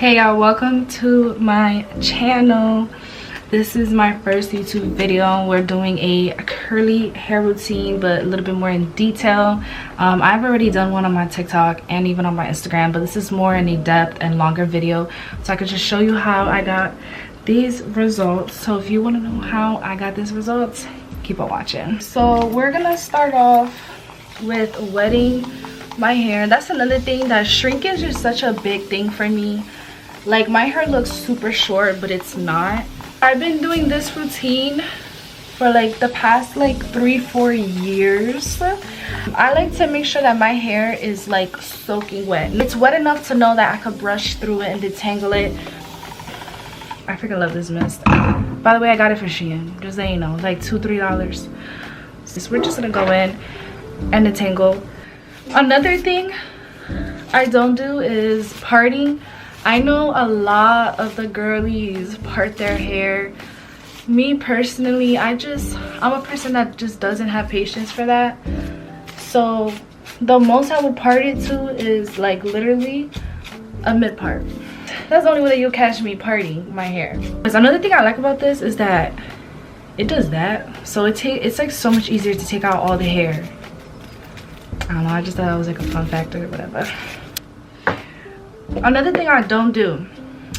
Hey y'all, welcome to my channel. This is my first YouTube video. We're doing a curly hair routine, but a little bit more in detail. I've already done one on my TikTok and even on my Instagram, but this is more in a depth and longer video, so I could just show you how I got these results. So if you want to know how I got these results, keep on watching. So we're gonna start off with wetting my hair. That's another thing, that shrinkage is such a big thing for me. Like, my hair looks super short, but it's not. I've been doing this routine for like the past like 3-4 years. I like to make sure that my hair is like soaking wet. It's wet enough to know that I could brush through it and detangle it. I freaking love this mist. By the way, I got it for Shein, just so you know, like $2-3. So we're just gonna go in and detangle. Another thing I don't do is parting. I know a lot of the girlies part their hair. Me personally, I'm a person that just doesn't have patience for that. So the most I would part it to is like literally a mid part. That's the only way that you'll catch me parting my hair. Because another thing I like about this is that it does that. So it's like so much easier to take out all the hair. I don't know, I just thought that was like a fun factor or whatever. Another thing I don't do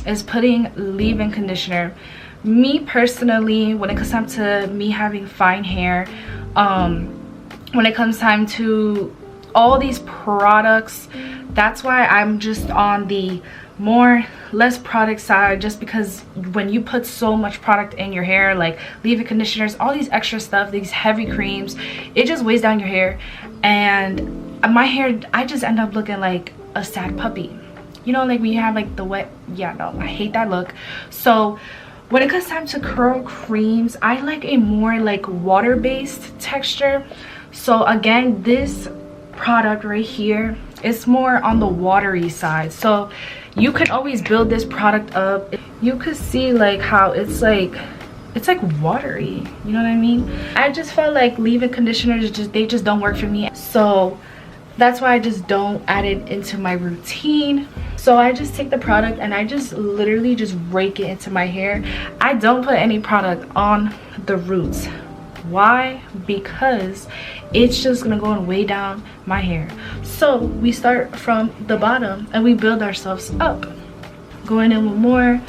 is putting leave-in conditioner. Me personally, when it comes time to me having fine hair, when it comes time to all these products, that's why I'm just on the less product side, just because when you put so much product in your hair, like leave-in conditioners, all these extra stuff, these heavy creams, it just weighs down your hair. And my hair, I just end up looking like a sad puppy. You know, like when you have like the wet, yeah, no, I hate that look. So when it comes time to curl creams, I like a more like water-based texture. So again, this product right here is more on the watery side. So you can always build this product up. You could see like how it's like watery, you know what I mean? I just felt like leave-in conditioners, they just don't work for me. So that's why I just don't add it into my routine. So I just take the product and I just literally just rake it into my hair. I don't put any product on the roots. Why? Because it's just gonna go and weigh down my hair. So we start from the bottom and we build ourselves up. Going in with more.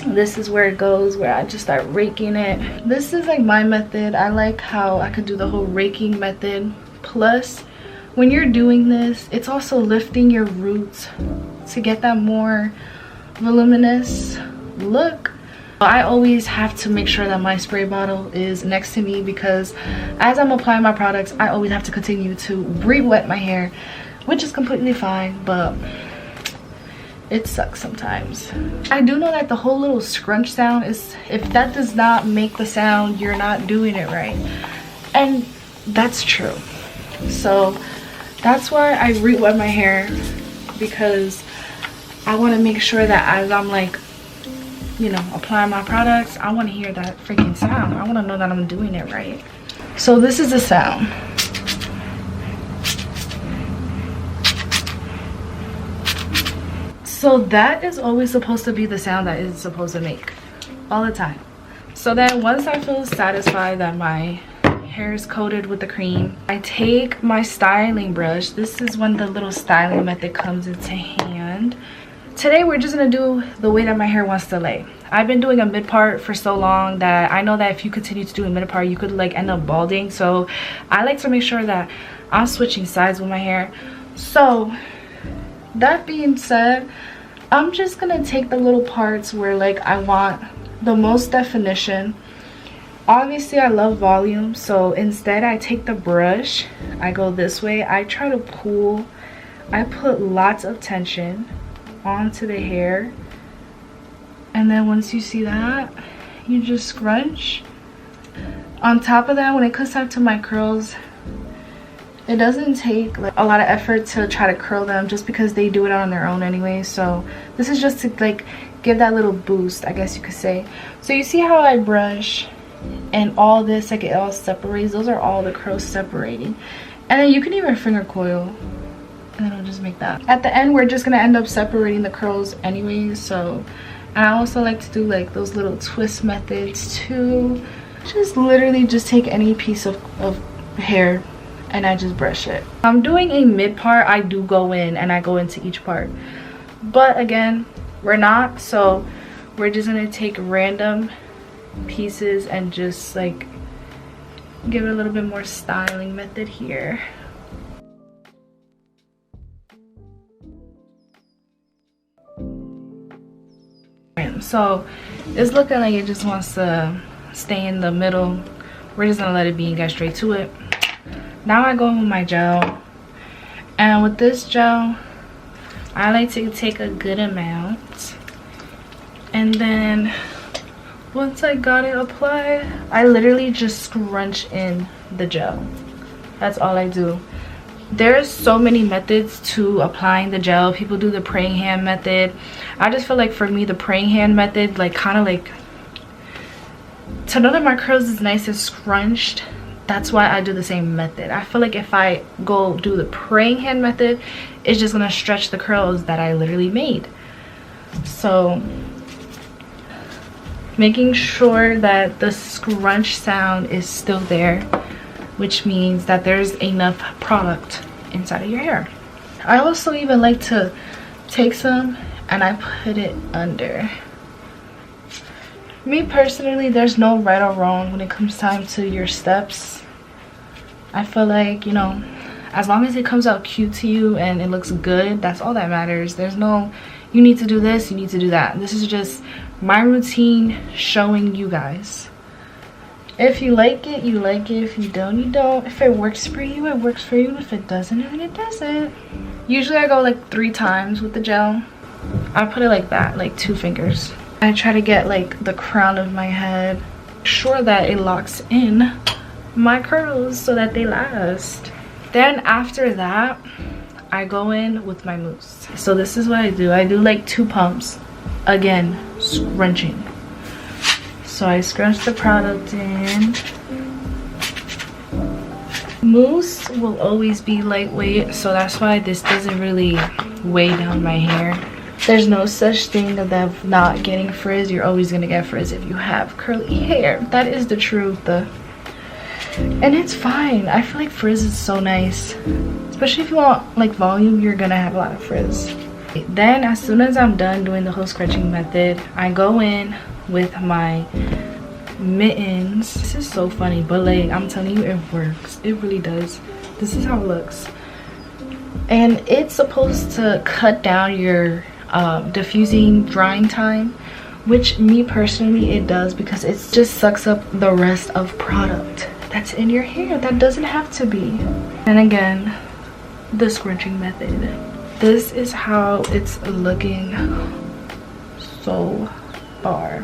This is where it goes, where I just start raking it. This is like my method. I like how I could do the whole raking method. Plus, when you're doing this, it's also lifting your roots to get that more voluminous look. I always have to make sure that my spray bottle is next to me, because as I'm applying my products, I always have to continue to re-wet my hair, which is completely fine, but it sucks sometimes. I do know that the whole little scrunch sound is, if that does not make the sound, you're not doing it right. And that's true. So that's why I re-wet my hair, because I want to make sure that as I'm like, you know, applying my products, I want to hear that freaking sound. I want to know that I'm doing it right. So this is the sound. So that is always supposed to be the sound that it's supposed to make all the time. So then once I feel satisfied that my hair is coated with the cream, I take my styling brush. This is when the little styling method comes into hand. Today we're just gonna do the way that my hair wants to lay. I've been doing a mid part for so long that I know that if you continue to do a mid part, you could like end up balding. So I like to make sure that I'm switching sides with my hair. So that being said, I'm just gonna take the little parts where like I want the most definition. Obviously I love volume, so instead I take the brush, I go this way, I try to pull, I put lots of tension onto the hair, and then once you see that, you just scrunch. On top of that, when it comes time to my curls, it doesn't take like a lot of effort to try to curl them, just because they do it on their own anyway. So this is just to like give that little boost, I guess you could say. So you see how I brush and all this, like it all separates. Those are all the curls separating. And then you can even finger coil and then it'll just make that. At the end, we're just gonna end up separating the curls anyways. So, and I also like to do like those little twist methods too. Just literally just take any piece of hair and I just brush it. I'm doing a mid part. I do go in and I go into each part, but again, we're not, so we're just gonna take random pieces and just like give it a little bit more styling method here. So it's looking like it just wants to stay in the middle. We're just gonna let it be and get straight to it. Now I go in with my gel, and with this gel I like to take a good amount, and then once I got it applied, I literally just scrunch in the gel. That's all I do. There's so many methods to applying the gel. People do the praying hand method. I just feel like for me, the praying hand method, like kind of like, to know that my curls is nice and scrunched, that's why I do the same method. I feel like if I go do the praying hand method, it's just gonna stretch the curls that I literally made. So making sure that the scrunch sound is still there, which means that there's enough product inside of your hair. I also even like to take some and I put it under. Me personally, there's no right or wrong when it comes time to your steps. I feel like, you know, as long as it comes out cute to you and it looks good, that's all that matters. There's no, you need to do this, you need to do that. This is just my routine showing you guys. If you like it, you like it. If you don't, you don't. If it works for you, it works for you. If it doesn't, then it doesn't. Usually I go like 3 times with the gel. I put it like that, like 2 fingers. I try to get like the crown of my head, sure that it locks in my curls so that they last. Then after that, I go in with my mousse. So this is what I do. I do like 2 pumps. Again, scrunching. So I scrunch the product in. Mousse will always be lightweight, so that's why this doesn't really weigh down my hair. There's no such thing of not getting frizz. You're always gonna get frizz if you have curly hair. That is the truth. And it's fine. I feel like frizz is so nice, especially if you want like volume. You're gonna have a lot of frizz. Then as soon as I'm done doing the whole scrunching method, I go in with my mittens. This is so funny, but like I'm telling you, it works. It really does. This is how it looks, and it's supposed to cut down your diffusing drying time, which me personally it does, because it just sucks up the rest of product that's in your hair that doesn't have to be. And again, the scrunching method. This is how it's looking so far.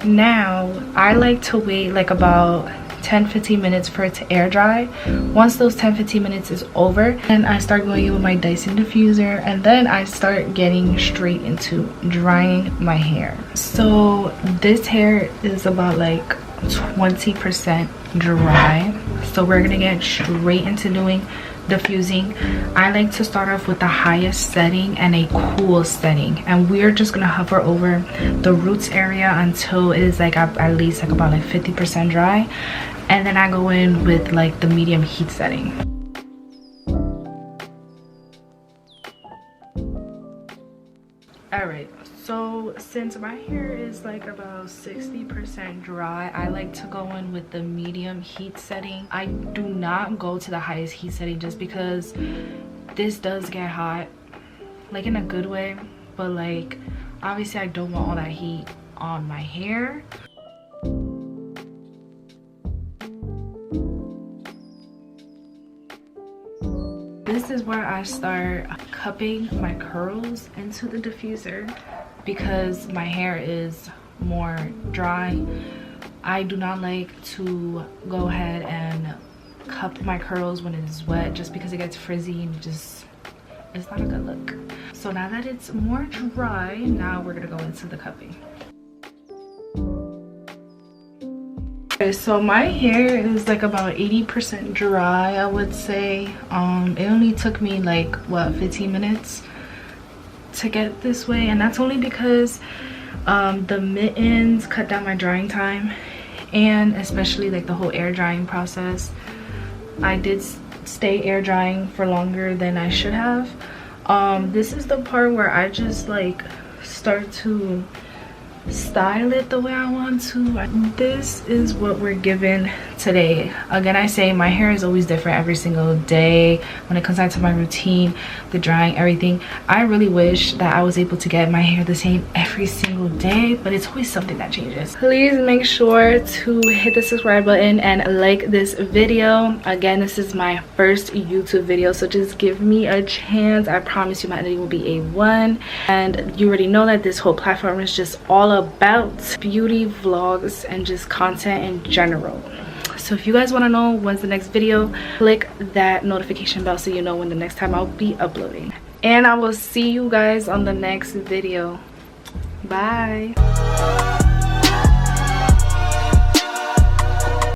Now I like to wait like about 10-15 minutes for it to air dry. Once those 10-15 minutes is over, then I start going in with my Dyson diffuser, and then I start getting straight into drying my hair. So this hair is about like 20% dry, so we're gonna get straight into doing diffusing. I like to start off with the highest setting and a cool setting, and we're just gonna hover over the roots area until it is like at least like about like 50% dry, and then I go in with like the medium heat setting. All right, so since my hair is like about 60% dry, I like to go in with the medium heat setting. I do not go to the highest heat setting just because this does get hot, like in a good way, but like obviously I don't want all that heat on my hair. This is where I start cupping my curls into the diffuser because my hair is more dry. I do not like to go ahead and cup my curls when it is wet just because it gets frizzy and just, it's not a good look. So now that it's more dry, now we're gonna go into the cupping. Okay, so my hair is like about 80% dry, I would say. It only took me like what, 15 minutes to get this way, and that's only because the mittens cut down my drying time, and especially like the whole air drying process. I did stay air drying for longer than I should have. This is the part where I just like start to style it the way I want to. This is what we're given today. Again, I say my hair is always different every single day when it comes down to my routine, the drying, everything. I really wish that I was able to get my hair the same every single day, but it's always something that changes. Please make sure to hit the subscribe button and like this video. Again, this is my first YouTube video, so just give me a chance. I promise you my editing will be A1, and you already know that this whole platform is just all about beauty vlogs and just content in general. So if you guys want to know when's the next video, click that notification bell so you know when the next time I'll be uploading. And I will see you guys on the next video. Bye.